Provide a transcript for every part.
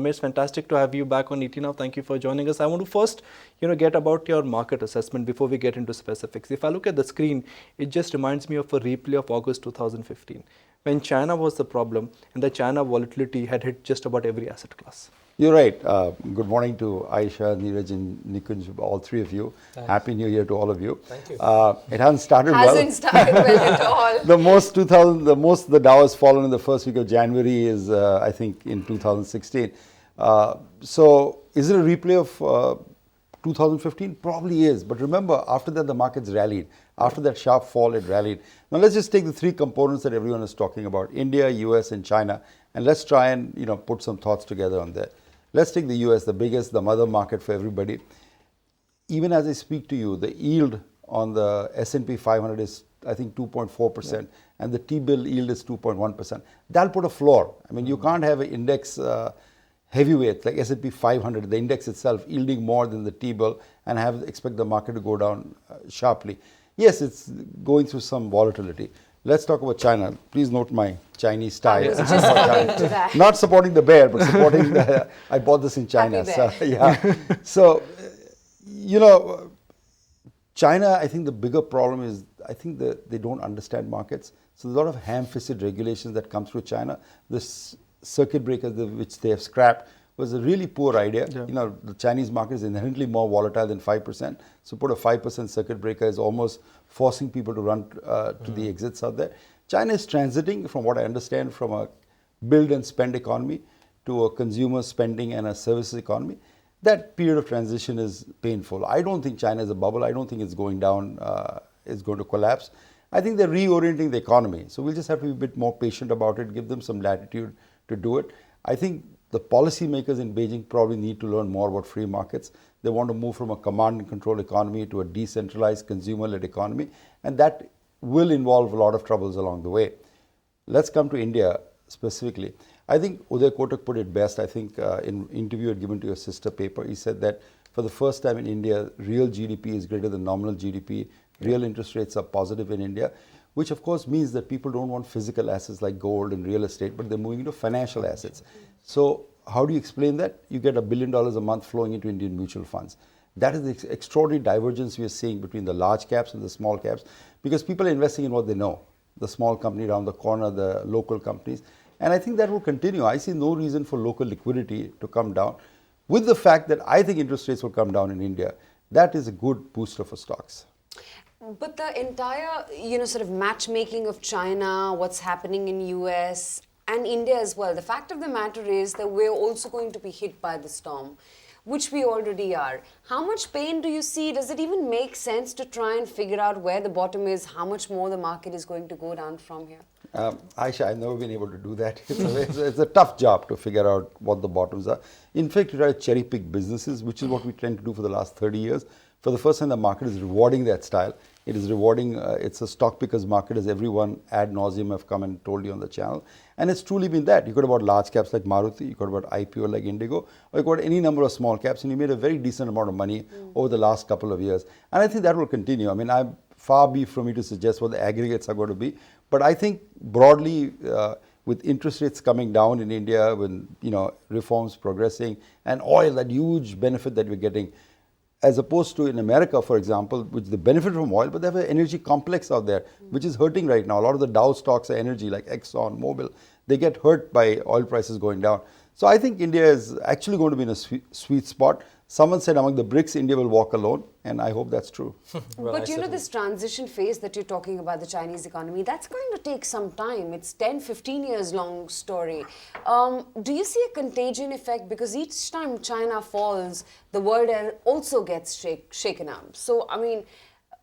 Ramesh, fantastic to have you back on ET Now. Thank you for joining us. I want to first, get about your market assessment before we get into specifics. If I look at the screen, it just reminds me of a replay of August 2015, when China was the problem and the China volatility had hit just about every asset class. You're right. Good morning to Aisha, Neeraj, and Nikunj, all three of you. Thanks. Happy New Year to all of you. Thank you. It hasn't started well. Hasn't started well at all. The most the Dow has fallen in the first week of January is, I think, in 2016. So, is it a replay of 2015? Probably is. But remember, after that, the markets rallied. After that sharp fall, it rallied. Now, let's just take the three components that everyone is talking about: India, US, and China, and let's try and put some thoughts together on that. Let's take the US, the biggest, the mother market for everybody. Even as I speak to you, the yield on the S&P 500 is, I think, 2.4%, and the T-bill yield is 2.1%. That'll put a floor. I mean, you can't have an index heavyweight like S&P 500, the index itself, yielding more than the T-bill, and expect the market to go down sharply. Yes, it's going through some volatility. Let's talk about China. Please note my Chinese tie. I was just coming to that. Not supporting the bear, but supporting I bought this in China. So, yeah. So, China, I think the bigger problem is, I think that they don't understand markets. So there's a lot of ham-fisted regulations that come through China. This circuit breakers, which they have scrapped, was a really poor idea. Yeah. The Chinese market is inherently more volatile than 5%. So put a 5% circuit breaker is almost forcing people to run to the exits out there. China is transiting, from what I understand, from a build and spend economy to a consumer spending and a services economy. That period of transition is painful. I don't think China is a bubble. I don't think it's going down, it's going to collapse. I think they're reorienting the economy. So we'll just have to be a bit more patient about it, give them some latitude to do it. I think the policymakers in Beijing probably need to learn more about free markets. They want to move from a command and control economy to a decentralized consumer-led economy, and that will involve a lot of troubles along the way. Let's come to India specifically. I think Uday Kotak put it best. I think in an interview he had given to your sister paper, he said that for the first time in India, real GDP is greater than nominal GDP. Real interest rates are positive in India, which of course means that people don't want physical assets like gold and real estate, but they're moving into financial assets. So how do you explain that? You get $1 billion a month flowing into Indian mutual funds. That is the extraordinary divergence we are seeing between the large caps and the small caps, because people are investing in what they know. The small company around the corner, the local companies. And I think that will continue. I see no reason for local liquidity to come down. With the fact that I think interest rates will come down in India, that is a good booster for stocks. But the entire, sort of matchmaking of China, what's happening in US and India as well, the fact of the matter is that we're also going to be hit by the storm, which we already are. How much pain do you see? Does it even make sense to try and figure out where the bottom is, how much more the market is going to go down from here? Aisha, I've never been able to do that. It's a tough job to figure out what the bottoms are. In fact, you try to cherry pick businesses, which is what we tend to do for the last 30 years. For the first time, the market is rewarding that style. It is rewarding, it's a stock pickers market, as everyone ad nauseum have come and told you on the channel. And it's truly been that. You could have bought large caps like Maruti, you could have bought IPO like Indigo, or you could have any number of small caps, and you made a very decent amount of money over the last couple of years. And I think that will continue. I mean, I'm far be from me to suggest what the aggregates are going to be. But I think broadly, with interest rates coming down in India, when reforms progressing, and oil, that huge benefit that we're getting, as opposed to in America, for example, which they benefit from oil, but they have an energy complex out there, which is hurting right now. A lot of the Dow stocks are energy, like Exxon, Mobil. They get hurt by oil prices going down. So I think India is actually going to be in a sweet spot. Someone said among the BRICS, India will walk alone, and I hope that's true. Well, but this transition phase that you're talking about, the Chinese economy, that's going to take some time. It's 10, 15 years long story. Do you see a contagion effect? Because each time China falls, the world also gets shaken up. So, I mean,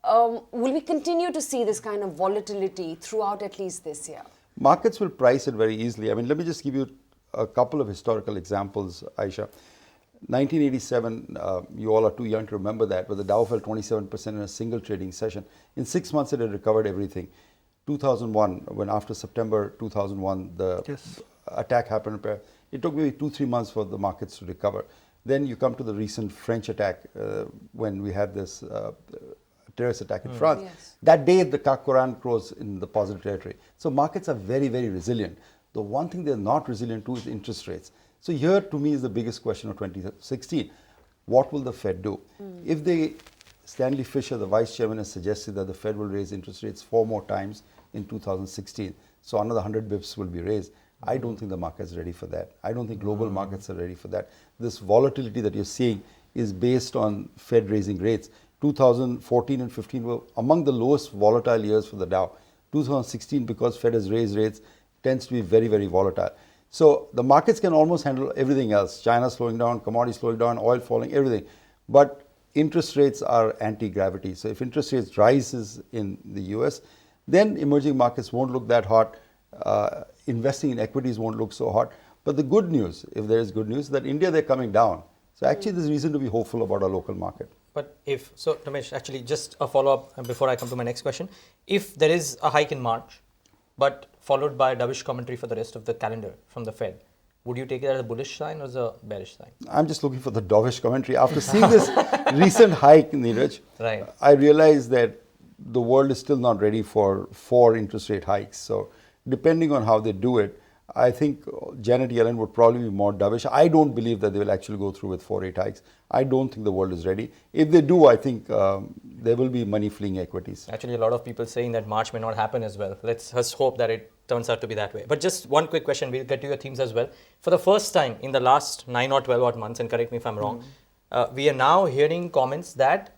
will we continue to see this kind of volatility throughout at least this year? Markets will price it very easily. I mean, let me just give you a couple of historical examples, Aisha. 1987, you all are too young to remember that, but the Dow fell 27% in a single trading session. In 6 months, it had recovered everything. 2001, when after September 2001, the attack happened, it took maybe 2-3 months for the markets to recover. Then you come to the recent French attack, when we had this terrorist attack in France. Yes. That day, the CAC Quran closed in the positive territory. So markets are very, very resilient. The one thing they're not resilient to is interest rates. So here to me is the biggest question of 2016. What will the Fed do? If they, Stanley Fischer, the vice chairman, has suggested that the Fed will raise interest rates 4 more times in 2016. So another 100 bips will be raised. I don't think the market is ready for that. I don't think global markets are ready for that. This volatility that you're seeing is based on Fed raising rates. 2014 and 15 were among the lowest volatile years for the Dow. 2016, because Fed has raised rates, tends to be very, very volatile. So the markets can almost handle everything else. China slowing down, commodities slowing down, oil falling, everything. But interest rates are anti-gravity. So if interest rates rises in the US, then emerging markets won't look that hot. Investing in equities won't look so hot. But the good news, if there is good news, is that India, they're coming down. So actually there's reason to be hopeful about our local market. But if, so Ramesh, actually just a follow-up before I come to my next question. If there is a hike in March, but followed by a dovish commentary for the rest of the calendar from the Fed, would you take it as a bullish sign or as a bearish sign? I'm just looking for the dovish commentary. After seeing this recent hike, Neeraj, Right. I realized that the world is still not ready for 4 interest rate hikes. So depending on how they do it, I think Janet Yellen would probably be more dovish. I don't believe that they will actually go through with 4 rate hikes. I don't think the world is ready. If they do, I think there will be money fleeing equities. Actually, a lot of people saying that March may not happen as well. Let's just hope that it turns out to be that way. But just one quick question, we'll get to your themes as well. For the first time in the last 9 or 12 odd months, and correct me if I'm wrong, we are now hearing comments that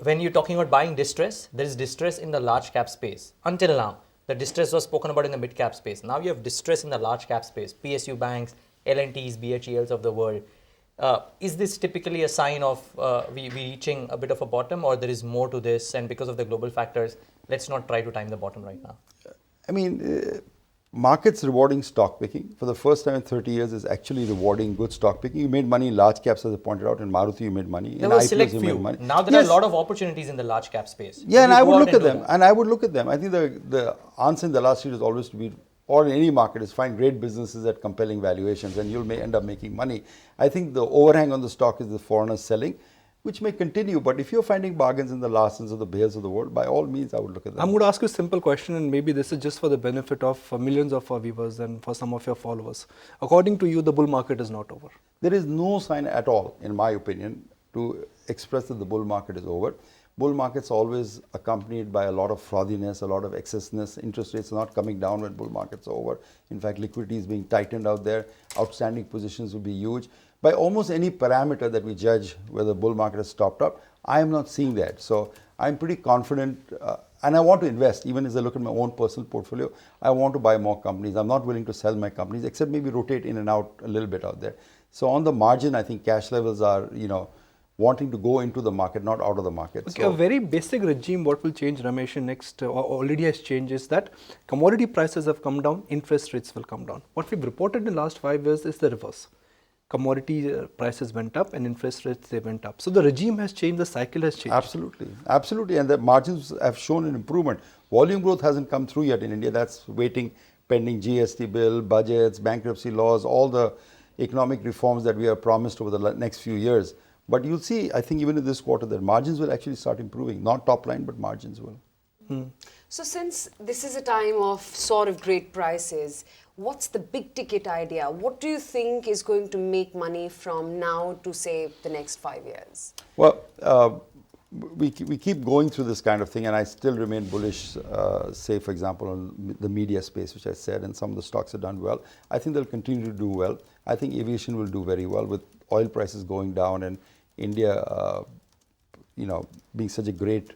when you're talking about buying distress, there is distress in the large cap space. Until now, the distress was spoken about in the mid cap space. Now you have distress in the large cap space, PSU banks, L&Ts, BHELs of the world. Is this typically a sign of we reaching a bit of a bottom, or there is more to this, and because of the global factors, let's not try to time the bottom right now? I mean, markets rewarding stock picking for the first time in 30 years is actually rewarding good stock picking. You made money in large caps, as I pointed out. In Maruti, you made money. There in was IPOs, select you few. made money. Now there are a lot of opportunities in the large cap space. Yeah, and You I go would out look and at do them. that. And I would look at them. I think the answer in the last year is always to be, or in any market, is find great businesses at compelling valuations, and you'll end up making money. I think the overhang on the stock is the foreigners selling, which may continue. But if you're finding bargains in the Larsens or the Bayers of the world, by all means, I would look at them. I'm going to ask you a simple question, and maybe this is just for the benefit of millions of our viewers and for some of your followers. According to you, the bull market is not over. There is no sign at all, in my opinion, to express that the bull market is over. Bull markets always accompanied by a lot of frothiness, a lot of excessness. Interest rates are not coming down when bull markets are over. In fact, liquidity is being tightened out there. Outstanding positions will be huge. By almost any parameter that we judge whether the bull market has stopped up, I am not seeing that. So I'm pretty confident, and I want to invest. Even as I look at my own personal portfolio, I want to buy more companies. I'm not willing to sell my companies, except maybe rotate in and out a little bit out there. So on the margin, I think cash levels are, wanting to go into the market, not out of the market. Okay, so, a very basic regime, what will change, Ramesh, in next, or already has changed, is that commodity prices have come down, interest rates will come down. What we've reported in the last 5 years is the reverse. Commodity prices went up and interest rates, they went up. So the regime has changed, the cycle has changed. Absolutely, absolutely. And the margins have shown an improvement. Volume growth hasn't come through yet in India. That's waiting, pending GST bill, budgets, bankruptcy laws, all the economic reforms that we are promised over the next few years. But you'll see, I think even in this quarter, that margins will actually start improving. Not top line, but margins will. So since this is a time of sort of great prices, what's the big ticket idea? What do you think is going to make money from now to, say, the next 5 years? Well, we keep going through this kind of thing, and I still remain bullish, say, for example, on the media space, which I said, and some of the stocks have done well. I think they'll continue to do well. I think aviation will do very well with oil prices going down and India, being such a great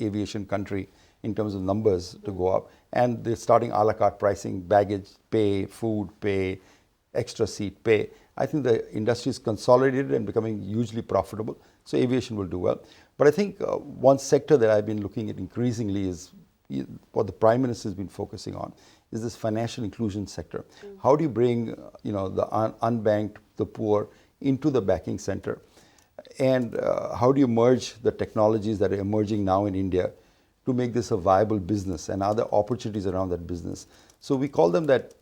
aviation country in terms of numbers to go up. And they're starting a la carte pricing, baggage pay, food pay, extra seat pay. I think the industry is consolidated and becoming hugely profitable. So aviation will do well. But I think one sector that I've been looking at increasingly is what the Prime Minister has been focusing on, is this financial inclusion sector. How do you bring the unbanked, the poor into the banking center? And how do you merge the technologies that are emerging now in India to make this a viable business and other opportunities around that business? So we call them that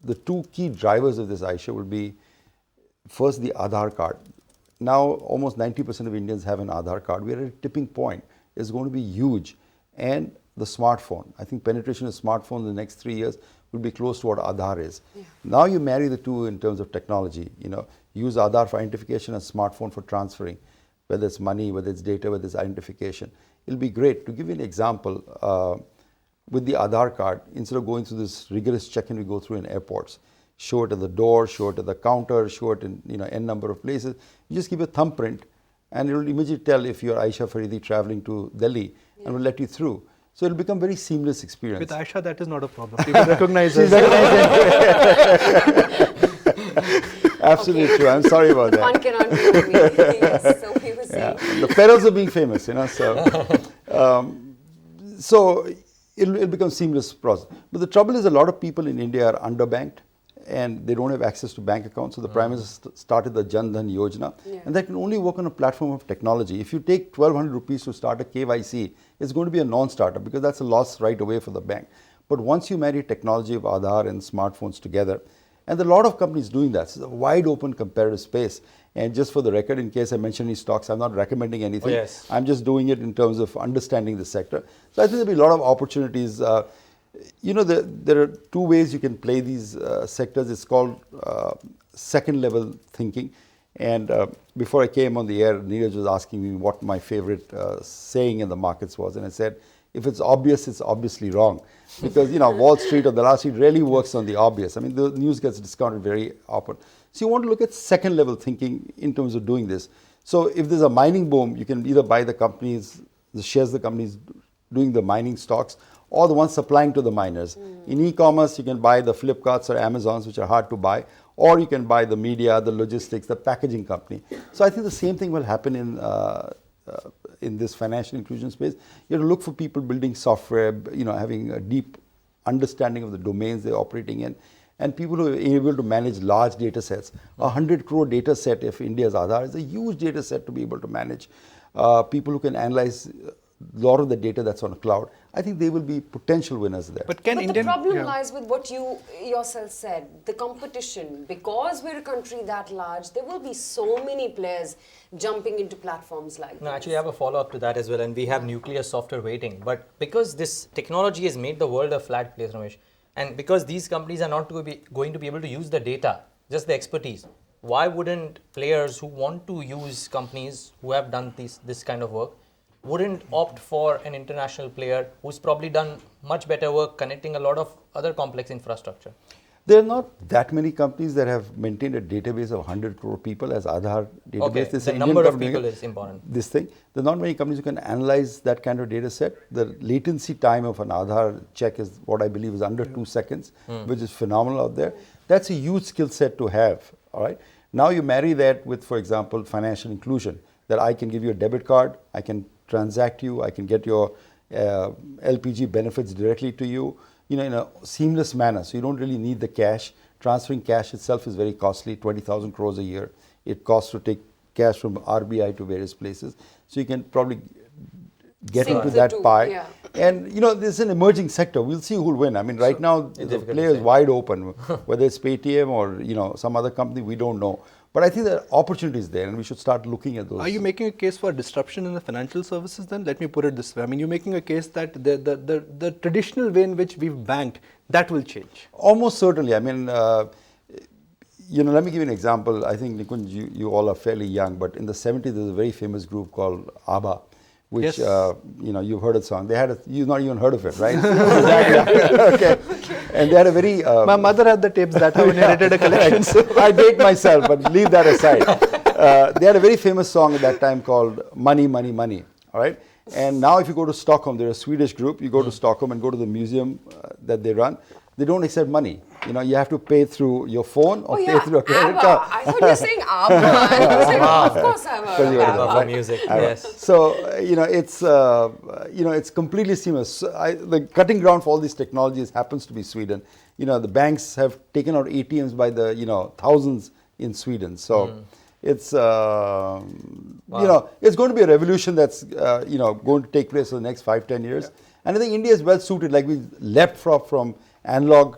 the 2 key drivers of this, Aisha, will be first the Aadhaar card. Now almost 90% of Indians have an Aadhaar card. We are at a tipping point. It's going to be huge. And the smartphone. I think penetration of smartphones in the next 3 years will be close to what Aadhaar is. Now you marry the two in terms of technology. Use Aadhaar for identification and smartphone for transferring, whether it's money, whether it's data, whether it's identification. It'll be great. To give you an example, with the Aadhaar card, instead of going through this rigorous check-in we go through in airports, show it at the door, show it at the counter, show it in n number of places, you just give a thumbprint and it will immediately tell if you're Aisha Faridi traveling to Delhi and will let you through. So it will become very seamless experience. With Aisha, that is not a problem. People recognize her. Absolutely true. I'm sorry about that. One cannot be me. Yes, so we were saying. The perils of being famous, So it'll become seamless process. But the trouble is a lot of people in India are underbanked and they don't have access to bank accounts. So the Prime Minister started the Jan Dhan Yojana, and that can only work on a platform of technology. If you take 1,200 rupees to start a KYC, it's going to be a non-starter because that's a loss right away for the bank. But once you marry technology of Aadhaar and smartphones together, and there are a lot of companies doing that. It's a wide open competitive space. And just for the record, in case I mention any stocks, I'm not recommending anything. Oh, yes. I'm just doing it in terms of understanding the sector. So I think there'll be a lot of opportunities. There are two ways you can play these sectors. It's called second level thinking. And before I came on the air, Neeraj was asking me what my favorite saying in the markets was. And I said, if it's obvious, it's obviously wrong. Because, Wall Street or the last street really works on the obvious. I mean, the news gets discounted very often. So you want to look at second level thinking in terms of doing this. So if there's a mining boom, you can either buy the companies, the shares of the companies doing the mining stocks, or the ones supplying to the miners. In e-commerce, you can buy the Flipkarts or Amazons, which are hard to buy, or you can buy the media, the logistics, the packaging company. So I think the same thing will happen in this financial inclusion space. You have to look for people building software, having a deep understanding of the domains they're operating in, and people who are able to manage large data sets. 100 crore data set if India's Aadhaar is a huge data set to be able to manage. People who can analyze a lot of the data that's on a cloud. I think they will be potential winners there. But the problem lies with what you yourself said, the competition. Because we're a country that large, there will be so many players jumping into platforms like this. No, actually I have a follow-up to that as well, and we have nuclear software waiting. But because this technology has made the world a flat place, Ramesh, and because these companies are not going to be able to use the data, just the expertise, why wouldn't players who want to use companies who have done this kind of work wouldn't opt for an international player who's probably done much better work connecting a lot of other complex infrastructure? There are not that many companies that have maintained a database of 100 crore people as Aadhaar database. Okay, the number of people is important. There are not many companies who can analyze that kind of data set. The latency time of an Aadhaar check is what I believe is under 2 seconds, which is phenomenal out there. That's a huge skill set to have. All right. Now you marry that with, for example, financial inclusion, that I can give you a debit card, I can transact you, I can get your LPG benefits directly to you, in a seamless manner. So you don't really need the cash. Transferring cash itself is very costly, 20,000 crores a year. It costs to take cash from RBI to various places. So you can probably get into that pie. Yeah. And, this is an emerging sector. We'll see who will win. I mean, right now, the player is wide open. Whether it's Paytm or, some other company, we don't know. But I think there are opportunities there, and we should start looking at those. Are you making a case for disruption in the financial services then? Let me put it this way. I mean, you're making a case that the traditional way in which we've banked, that will change. Almost certainly. I mean, let me give you an example. I think, Nikunj, you all are fairly young, but in the 70s, there was a very famous group called ABBA, which, yes. You've heard a song. You've not even heard of it, right? Okay. And they had a very... My mother had the tapes that have inherited a collection. So. I date myself, but leave that aside. They had a very famous song at that time called Money, Money, Money. All right. And now if you go to Stockholm, they're a Swedish group. You go to Stockholm and go to the museum that they run. They don't accept money. You have to pay through your phone or pay through a credit card. I thought you were saying ABBA. I was like, of course I've heard of ABBA. ABBA music, yes. So, it's completely seamless. The cutting ground for all these technologies happens to be Sweden. The banks have taken out ATMs by the, thousands in Sweden. So, it's, it's going to be a revolution that's, going to take place in the next 5-10 years. Yeah. And I think India is well suited, like we leapt from analog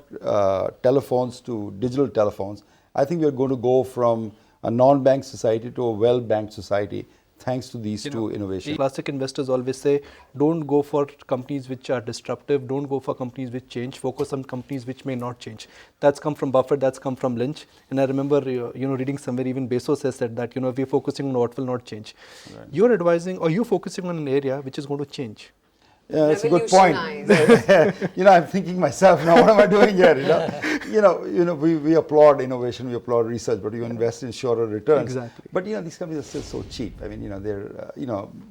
telephones to digital telephones. I think we are going to go from a non-bank society to a well-banked society thanks to these two innovations. Classic investors always say, don't go for companies which are disruptive, don't go for companies which change, focus on companies which may not change. That's come from Buffett, that's come from Lynch. And I remember, reading somewhere, even Bezos has said that, we're focusing on what will not change. Right. You're advising, or you're focusing on an area which is going to change. Yeah, that's a good point. I'm thinking myself now, what am I doing here? We applaud innovation, we applaud research, but you invest in shorter returns. Exactly. But these companies are still so cheap. I mean, they're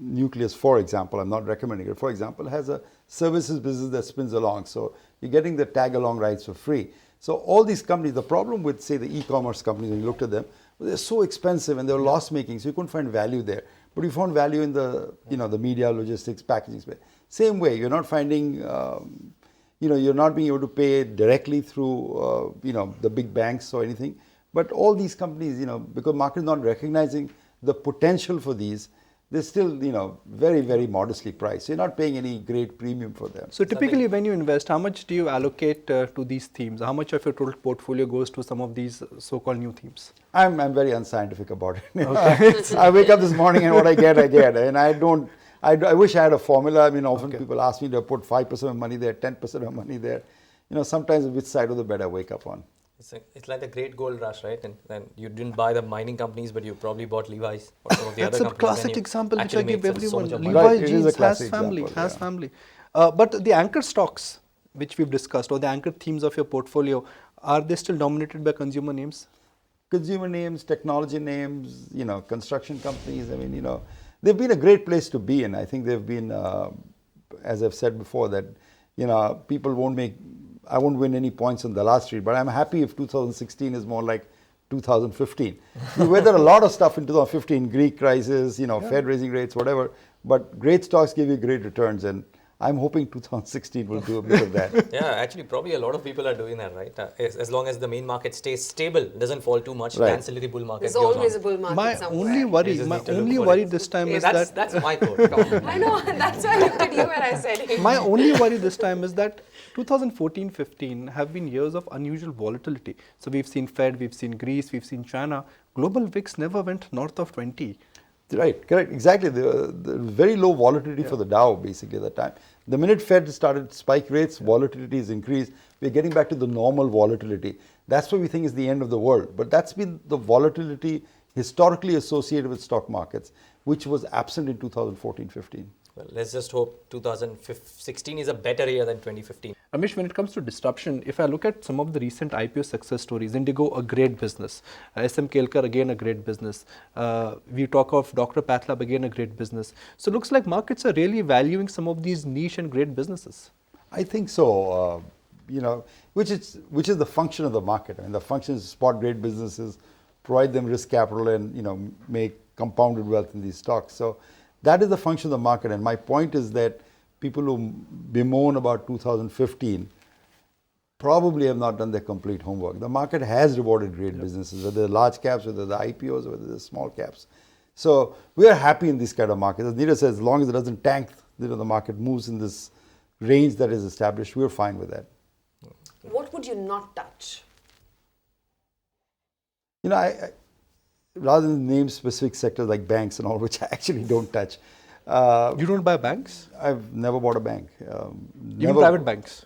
Nucleus, for example, I'm not recommending it. For example, has a services business that spins along, so you're getting the tag along rights for free. So all these companies, the problem with say the e-commerce companies, when you looked at them, they're so expensive and they're loss making, so you couldn't find value there. But you found value in the the media, logistics, packaging space. Same way, you're not finding, you're not being able to pay directly through, the big banks or anything. But all these companies, because market is not recognizing the potential for these, they're still, very, very modestly priced. So you're not paying any great premium for them. So typically when you invest, how much do you allocate to these themes? How much of your total portfolio goes to some of these so-called new themes? I'm very unscientific about it. Okay. I wake up this morning and what I get. And I wish I had a formula. I mean, often people ask me to put 5% of money there, 10% of money there. Sometimes which side of the bed I wake up on. It's like the great gold rush, right? And you didn't buy the mining companies, but you probably bought Levi's or some of the other companies. That's a classic example which I give everyone. So Levi's jeans has family. But the anchor stocks, which we've discussed, or the anchor themes of your portfolio, are they still dominated by consumer names? Consumer names, technology names, construction companies. I mean, they've been a great place to be in. I think they've been, as I've said before, that, people I won't win any points on the last street, but I'm happy if 2016 is more like 2015. We weathered a lot of stuff in 2015, Greek crisis, Fed raising rates, whatever, but great stocks give you great returns, and I'm hoping 2016 will do a bit of that. Yeah, actually, probably a lot of people are doing that, right? As long as the main market stays stable, doesn't fall too much, the ancillary bull market There's goes always on. a bull market My somewhere. only worry this time is that... That's my thought. I know, that's why I looked at you when I said it. My only worry this time is that 2014-15 have been years of unusual volatility. So we've seen Fed, we've seen Greece, we've seen China. Global VIX never went north of 20. Right, correct, exactly. The very low volatility for the Dow basically at that time. The minute Fed started spike rates, volatility is increased. We're getting back to the normal volatility. That's what we think is the end of the world. But that's been the volatility historically associated with stock markets, which was absent in 2014-15. Well, let's just hope 2016 is a better year than 2015. Ramesh, when it comes to disruption, if I look at some of the recent IPO success stories, Indigo, a great business. SM Kelkar, again, a great business. We talk of Dr. Pathlab, again, a great business. So it looks like markets are really valuing some of these niche and great businesses. I think so, which is the function of the market. I mean, the function is to spot great businesses, provide them risk capital, and, make compounded wealth in these stocks. So that is the function of the market. And my point is that people who bemoan about 2015 probably have not done their complete homework. The market has rewarded great businesses, whether they're large caps, whether they're IPOs, whether they're small caps. So we are happy in this kind of market. As Neeraj says, as long as it doesn't tank, the market moves in this range that is established, we're fine with that. What would you not touch? I rather than name specific sectors like banks and all, which I actually don't touch. You don't buy banks? I've never bought a bank. Even private banks?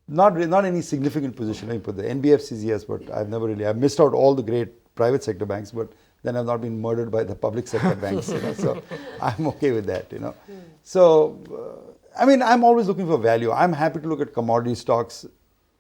Not any significant position. Let me put the NBFCs, yes, but I've missed out all the great private sector banks, but then I've not been murdered by the public sector banks. So I'm okay with that. So I'm always looking for value. I'm happy to look at commodity stocks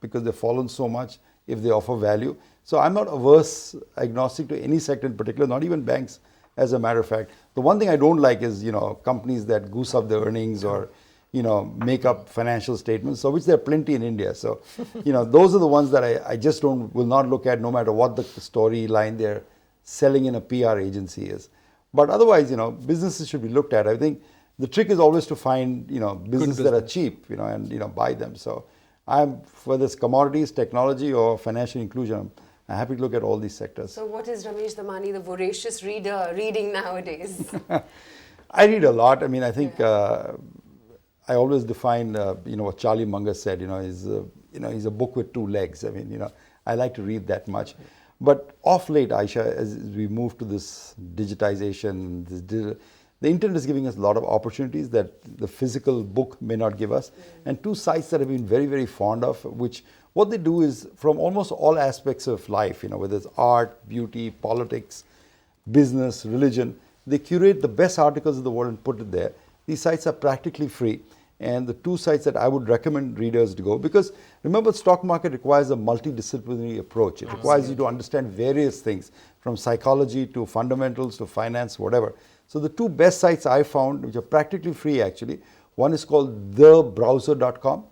because they've fallen so much if they offer value. So I'm not averse, agnostic to any sector in particular, not even banks, as a matter of fact. The one thing I don't like is, companies that goose up their earnings or, make up financial statements, so which there are plenty in India. So, those are the ones that I just will not look at no matter what the storyline they're selling in a PR agency is. But otherwise, businesses should be looked at. I think the trick is always to find, businesses that are cheap, and, buy them. So whether it's commodities, technology, or financial inclusion, I'm happy to look at all these sectors. So what is Ramesh Damani, the voracious reader, reading nowadays? I read a lot. I think I always define, what Charlie Munger said, he's a book with two legs. I like to read that much. But off late, Aisha, as we move to this digitization, the internet is giving us a lot of opportunities that the physical book may not give us. And two sites that I've been very, very fond of, which what they do is from almost all aspects of life, whether it's art, beauty, politics, business, religion, they curate the best articles in the world and put it there. These sites are practically free. And the two sites that I would recommend readers to go, because remember, the stock market requires a multidisciplinary approach. It requires you to understand various things, from psychology to fundamentals to finance, whatever. So the two best sites I found, which are practically free actually, one is called Thewbrowser.com,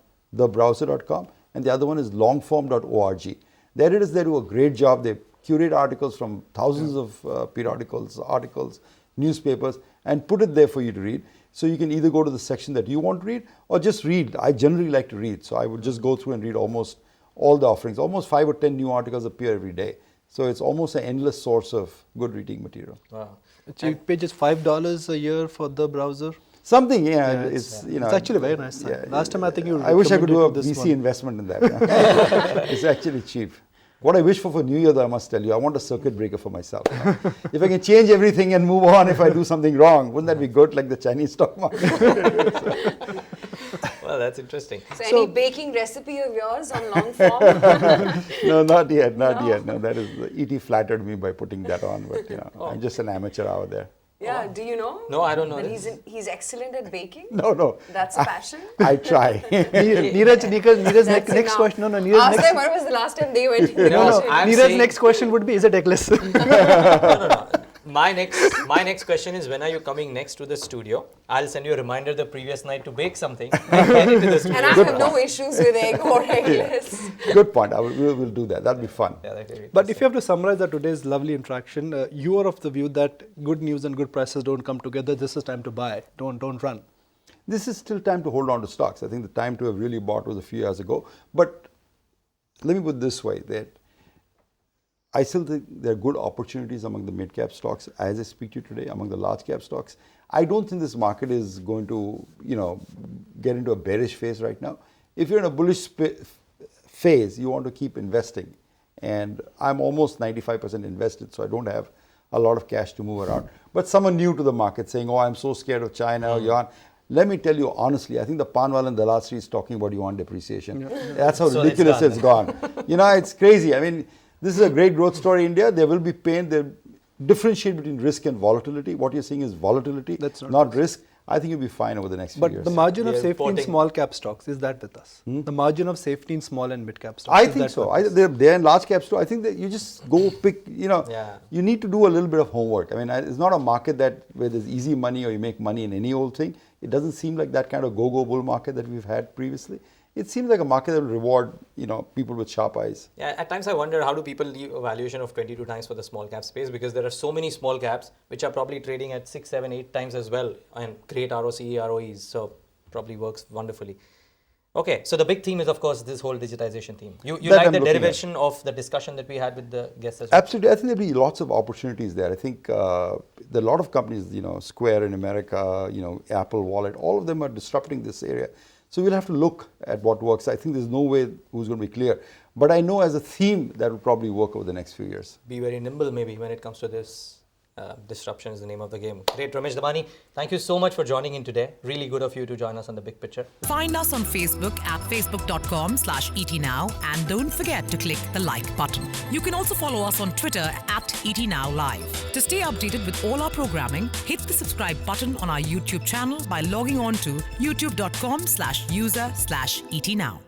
and the other one is longform.org. The editors there do a great job. They curate articles from thousands of periodicals, articles, newspapers, and put it there for you to read. So you can either go to the section that you want to read or just read. I generally like to read, so I would just go through and read almost all the offerings. Almost 5 or 10 new articles appear every day. So it's almost an endless source of good reading material. Wow. You pay just $5 a year for the browser. Something, It's actually very nice. Last time I think you. I wish I could do a this VC one. investment in that. It's actually cheap. What I wish for New Year, though, I must tell you, I want a circuit breaker for myself. If I can change everything and move on if I do something wrong, wouldn't that be good, like the Chinese stock market? Well, that's interesting. So any baking recipe of yours on long form? No, not yet. No, that is, E.T. flattered me by putting that on, but I'm just an amateur out there. Yeah, do you know? No, I don't know That this. he's excellent at baking? No. That's a passion? I try. Neeraj's That's next enough. question. No, Ask Neeraj's them when was the last time they went to the No, kitchen? I'm Neeraj's saying- next question would be, is it eggless? No. My next question is, when are you coming next to the studio? I'll send you a reminder the previous night to bake something and get into the studio. And I have no issues with egg or eggless. Good point. We'll do that. That'll be fun. Yeah, that could be But if you have to summarize our today's lovely interaction, you are of the view that good news and good prices don't come together. This is time to buy. Don't run. This is still time to hold on to stocks. I think the time to have really bought was a few years ago. But let me put it this way, that I still think there are good opportunities among the mid-cap stocks as I speak to you today, among the large-cap stocks. I don't think this market is going to, get into a bearish phase right now. If you're in a bullish phase, you want to keep investing. And I'm almost 95% invested, so I don't have a lot of cash to move around. But someone new to the market saying, oh, I'm so scared of China or yuan. Let me tell you honestly, I think the Panwal and Dalal Street is talking about yuan depreciation. That's how So ridiculous it's it's gone. It's crazy. I mean, this is a great growth story in India. There will be pain. They differentiate between risk and volatility. What you're seeing is volatility, That's not risk. I think you'll be fine over the next few But years. the margin of They are safety in reporting- small cap stocks, is that with us? The margin of safety in small and mid cap stocks. I is think that so. with us? They're in large caps too. I think that you just go pick, Yeah. you need to do a little bit of homework. I mean, it's not a market where there's easy money or you make money in any old thing. It doesn't seem like that kind of go-go bull market that we've had previously. It seems like a market that will reward, people with sharp eyes. Yeah, at times I wonder, how do people leave a valuation of 22 times for the small cap space, because there are so many small caps which are probably trading at 6, 7, 8 times as well and great ROCE, ROEs, so probably works wonderfully. Okay, so the big theme is of course this whole digitization theme. You That like I'm the looking at. derivation of the discussion that we had with the guests as well? Absolutely. I think there'll be lots of opportunities there. I think there are a lot of companies, Square in America, Apple Wallet, all of them are disrupting this area. So we'll have to look at what works. I think there's no way who's going to be clear. But I know as a theme that will probably work over the next few years. Be very nimble maybe when it comes to this. Disruption is the name of the game. Great, Ramesh Damani, thank you so much for joining in today. Really good of you to join us on the big picture. Find us on Facebook at facebook.com/ETNow and don't forget to click the like button. You can also follow us on Twitter at ETNowLive. To stay updated with all our programming, hit the subscribe button on our YouTube channel by logging on to youtube.com/user/ETNow.